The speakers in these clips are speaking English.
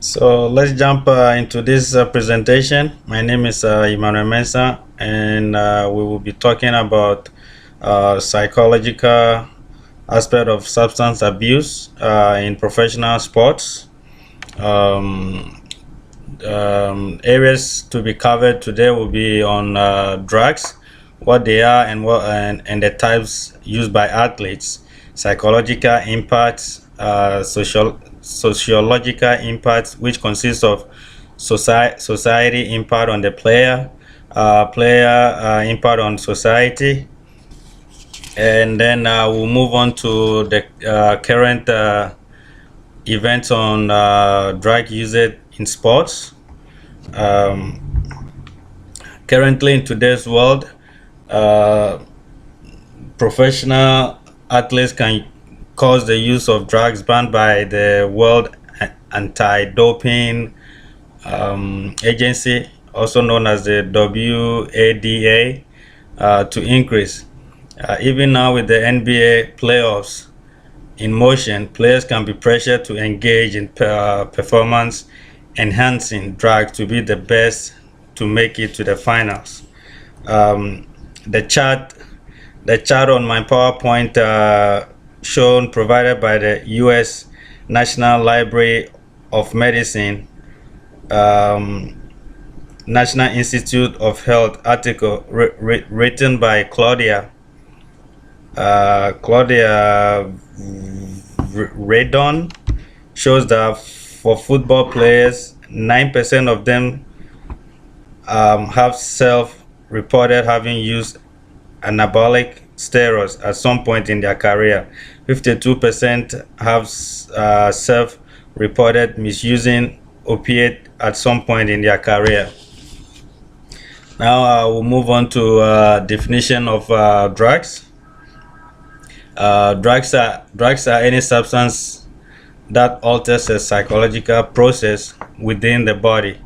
So let's jump into this presentation. My name is Emmanuel Mensah, and we will be talking about psychological aspect of substance abuse in professional sports. Um, Areas to be covered today will be on drugs, what they are, and and the types used by athletes, psychological impacts, sociological impacts, which consists of society impact on the player, impact on society, and then we'll move on to the current events on drug usage in sports. Um, Currently, in today's world, uh, professional athletes can cause the use of drugs banned by the World Anti-Doping Agency, also known as the WADA, to increase. Even now, with the NBA playoffs in motion, players can be pressured to engage in performance enhancing drugs to be the best to make it to the finals. Um, the chart the chart on my PowerPoint shown provided by the U.S. National Library of Medicine, um, National Institute of Health article written by Claudia Redon shows that for football players, 9% of them have self-reported having used anabolic steroids at some point in their career. 52% have self-reported misusing opiate at some point in their career. Now we'll move on to definition of drugs. Drugs are any substance that alters a psychological process within the body,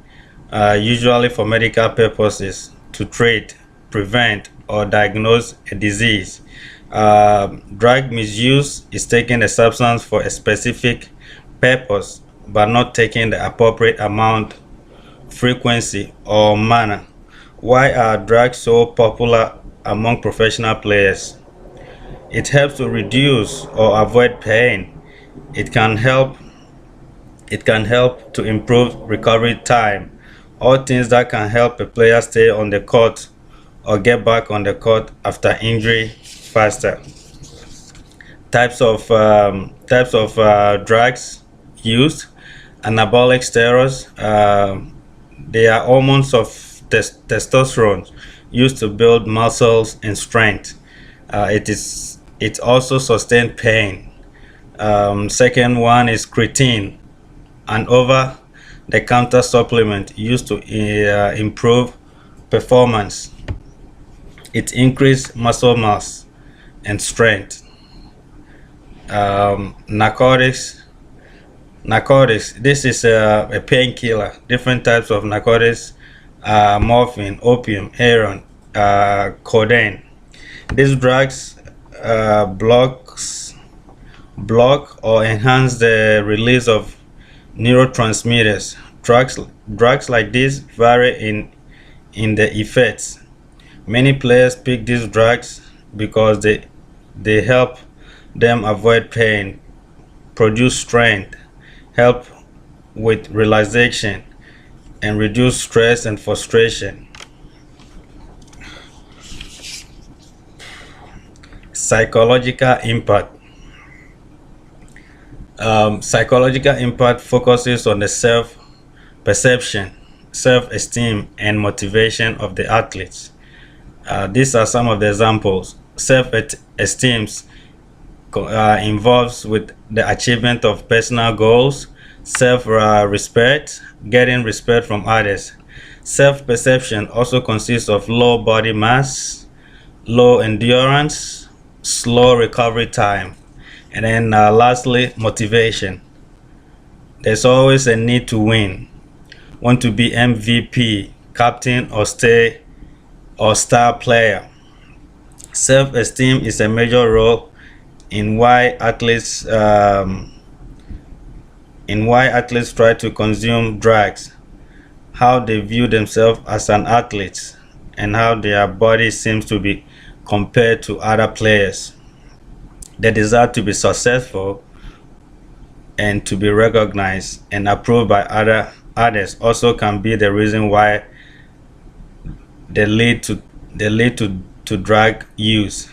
usually for medical purposes, to treat, prevent, or diagnose a disease. Drug misuse is taking a substance for a specific purpose, but not taking the appropriate amount, frequency, or manner. Why are drugs so popular among professional players? It helps to reduce or avoid pain. It can help it can help to improve recovery time. All things that can help a player stay on the court or get back on the court after injury faster. Types of drugs used: anabolic steroids. They are hormones of testosterone used to build muscles and strength. It also sustains pain. Second one is creatine, an over-the-counter supplement used to improve performance. It increases muscle mass and strength. Narcotics. Narcotics. This is a painkiller. Different types of narcotics: morphine, opium, heroin, codeine. These drugs block or enhance the release of neurotransmitters. Drugs like this vary in the effects. Many players pick these drugs because they help them avoid pain, produce strength, help with relaxation, and reduce stress and frustration. Psychological impact. Psychological impact focuses on the self-perception, self-esteem, and motivation of the athletes. These are some of the examples. Self-esteem involves with the achievement of personal goals, self-respect, getting respect from others. Self-perception also consists of low body mass, low endurance, slow recovery time, and then lastly, motivation. There's always a need to win, want to be MVP, captain, or star player. Self-esteem is a major role in why athletes in why athletes try to consume drugs, how they view themselves as an athlete, and how their body seems to be compared to other players. The desire to be successful and to be recognized and approved by others also can be the reason why they lead to drug use.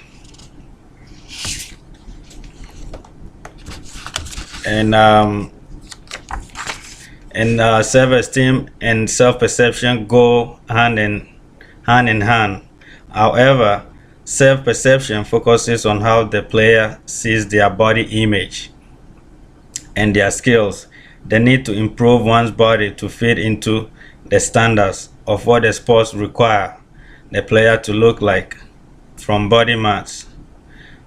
And self-esteem and self-perception go hand in hand. However, self-perception focuses on how the player sees their body image and their skills. The need to improve one's body to fit into the standards of what the sports require the player to look like, from body mass,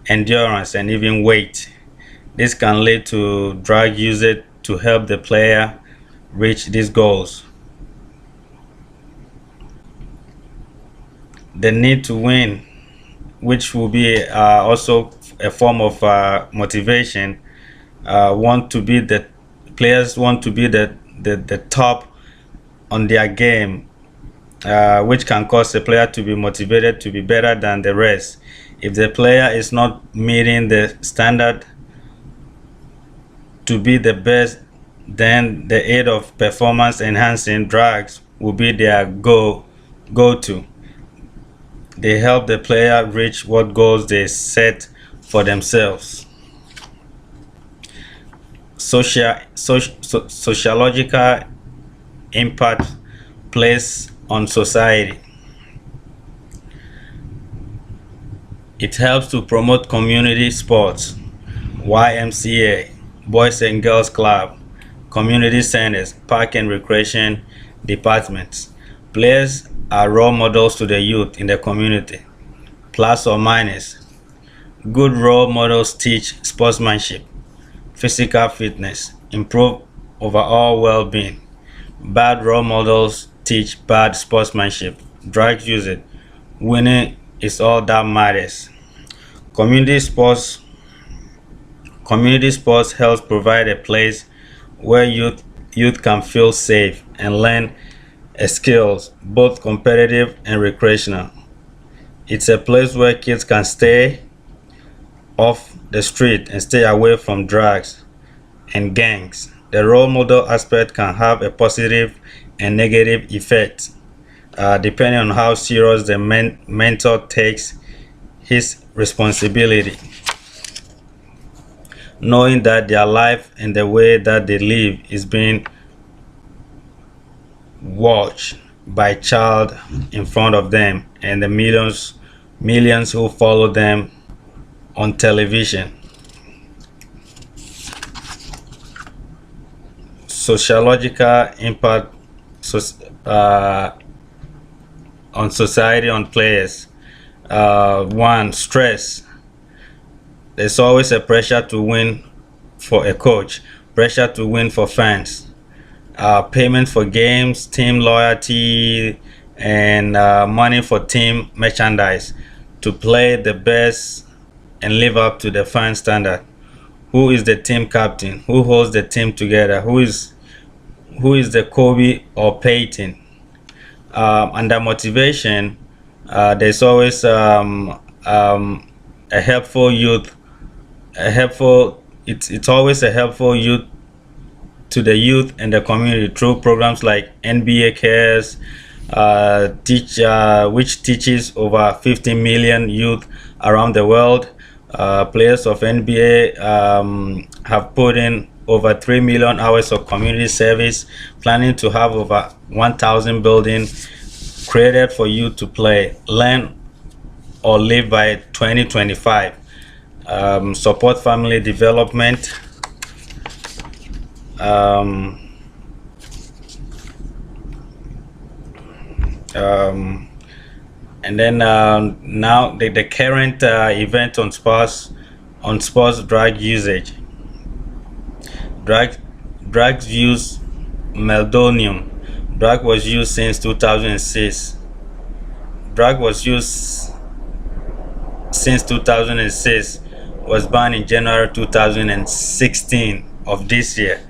endurance, and even weight. This can lead to drug usage to help the player reach these goals. The need to win, which will be also a form of motivation. Want to be the Players want to be the top on their game, which can cause the player to be motivated to be better than the rest. If the player is not meeting the standard to be the best, then the aid of performance enhancing drugs will be their go-to. They help the player reach what goals they set for themselves. Sociological impact plays on society. It helps to promote community sports, YMCA, Boys and Girls Club, community centers, park and recreation departments. Players are role models to the youth in the community. Plus or minus, good role models teach sportsmanship, physical fitness, improve overall well-being. Bad role models teach bad sportsmanship, drug usage. Winning is all that matters. Community sports Community sports helps provide a place where youth can feel safe and learn skills, both competitive and recreational. It's a place where kids can stay off the street and stay away from drugs and gangs. The role model aspect can have a positive and negative effect, depending on how serious the mentor takes his responsibility. Knowing that their life and the way that they live is being watched by child in front of them and the millions who follow them on television. Sociological impact on society, on players. One, stress. There's always a pressure to win for a coach, pressure to win for fans, payment for games, team loyalty, and money for team merchandise to play the best and live up to the fan standard. Who is the team captain? Who holds the team together? Who is the Kobe or Peyton? Under motivation, there's always a helpful youth. It's always a helpful youth to the youth and the community through programs like NBA Cares, which teaches over 50 million youth around the world. Players of NBA have put in over 3 million hours of community service, planning to have over 1,000 buildings created for youth to play, learn, or live by 2025. Support family development. And then now the current event on sports drug usage. Drugs use meldonium. Drug was used since 2006. Drug was used since 2006, was banned in January 2016 of this year.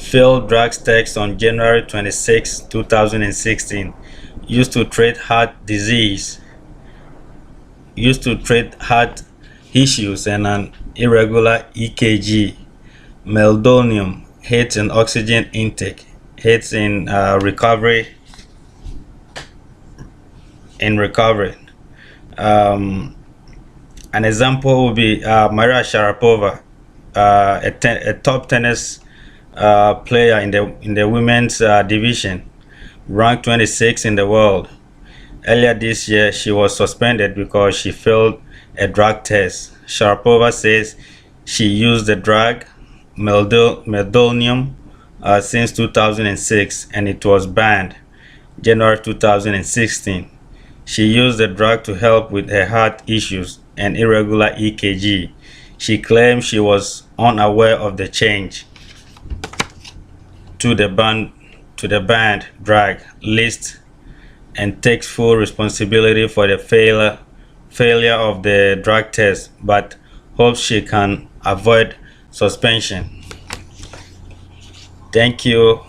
failed drugs text on January 26, 2016, used to treat heart disease, issues and an irregular EKG. Meldonium aids in oxygen intake, aids in recovery. An example would be Maria Sharapova, a top tennis player in the women's division, ranked 26 in the world. Earlier this year, she was suspended because she failed a drug test. Sharapova says she used the drug meldonium since 2006 and it was banned January 2016. She used the drug to help with her heart issues and irregular EKG. She claimed she was unaware of the change to the banned drug list and takes full responsibility for the failure of the drug test, but hopes she can avoid suspension. Thank you.